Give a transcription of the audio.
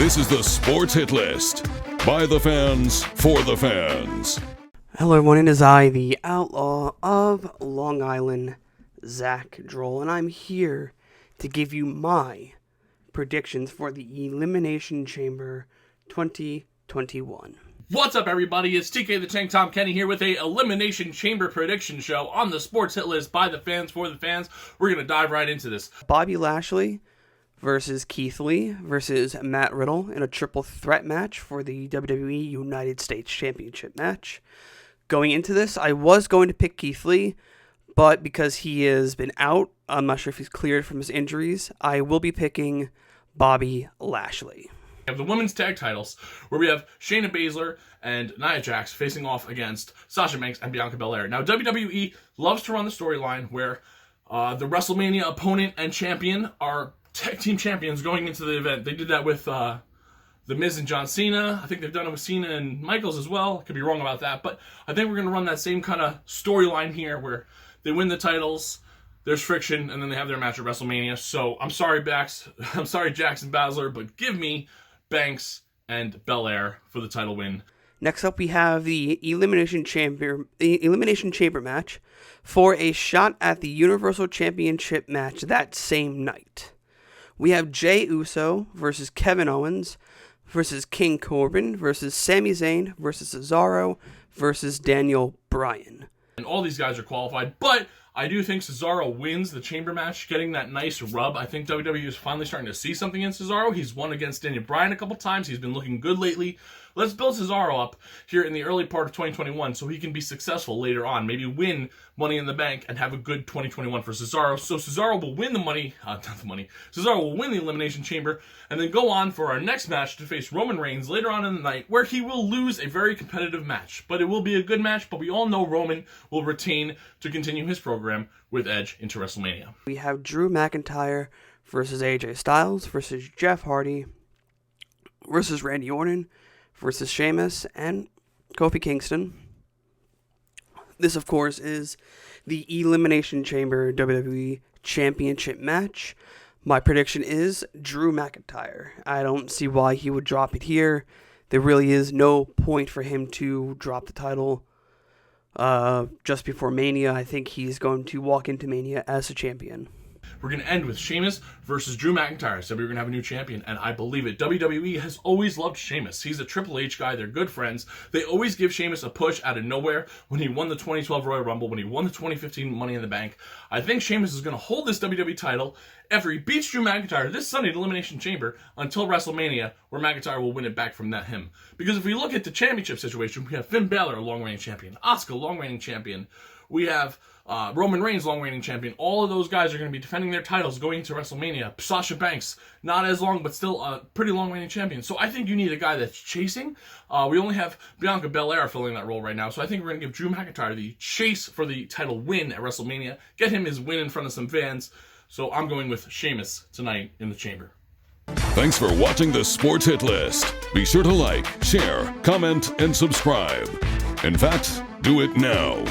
This is the Sports Hit List. By the fans, for the fans. Hello everyone, it is I, the Outlaw of Long Island, Zach Droll, and I'm here to give you my predictions for the Elimination Chamber 2021. What's up, everybody? It's TK the Tank Tom Kenny here with a Elimination Chamber prediction show on the Sports Hit List by the fans, for the fans. We're going to dive right into this. Bobby Lashley versus Keith Lee versus Matt Riddle in a triple threat match for the WWE United States Championship Match. Going into this, I was going to pick Keith Lee, but because he has been out, I'm not sure if he's cleared from his injuries, I will be picking Bobby Lashley. We have the women's tag titles, where we have Shayna Baszler and Nia Jax facing off against Sasha Banks and Bianca Belair. Now, WWE loves to run the storyline where the WrestleMania opponent and champion are tag team champions going into the event. They did that with The Miz and John Cena. I think they've done it with Cena and Michaels as well. I could be wrong about that, but I think we're going to run that same kind of storyline here where they win the titles, there's friction, and then they have their match at WrestleMania. So I'm sorry, Jax and Baszler, but give me Banks and Belair for the title win. Next up, we have the Elimination Chamber match for a shot at the Universal Championship match that same night. We have Jey Uso versus Kevin Owens versus King Corbin versus Sami Zayn versus Cesaro versus Daniel Bryan. And all these guys are qualified, but I do think Cesaro wins the chamber match, getting that nice rub. I think WWE is finally starting to see something in Cesaro. He's won against Daniel Bryan a couple times. He's been looking good lately. Let's build Cesaro up here in the early part of 2021 so he can be successful later on. Maybe win Money in the Bank and have a good 2021 for Cesaro. So Cesaro will win Cesaro will win the Elimination Chamber and then go on for our next match to face Roman Reigns later on in the night, where he will lose a very competitive match. But it will be a good match, but we all know Roman will retain to continue his program with Edge into WrestleMania. We have Drew McIntyre versus AJ Styles versus Jeff Hardy versus Randy Orton versus Sheamus and Kofi Kingston. This, of course, is the Elimination Chamber WWE Championship match. My prediction is Drew McIntyre. I don't see why he would drop it here. There really is no point for him to drop the title just before Mania. I think he's going to walk into Mania as a champion. We're going to end with Sheamus versus Drew McIntyre. So we were going to have a new champion, and I believe it. WWE has always loved Sheamus. He's a Triple H guy. They're good friends. They always give Sheamus a push out of nowhere when he won the 2012 Royal Rumble, when he won the 2015 Money in the Bank. I think Sheamus is going to hold this WWE title after he beats Drew McIntyre this Sunday in Elimination Chamber until WrestleMania, where McIntyre will win it back from him. Because if we look at the championship situation, we have Finn Balor, long-reigning champion, Asuka, long-reigning champion. We have Roman Reigns, long-reigning champion. All of those guys are going to be defending their titles going into WrestleMania. Sasha Banks, not as long, but still a pretty long-reigning champion. So I think you need a guy that's chasing. We only have Bianca Belair filling that role right now. So I think we're going to give Drew McIntyre the chase for the title win at WrestleMania. Get him his win in front of some fans. So I'm going with Sheamus tonight in the chamber. Thanks for watching the Sports Hit List. Be sure to like, share, comment, and subscribe. In fact, do it now.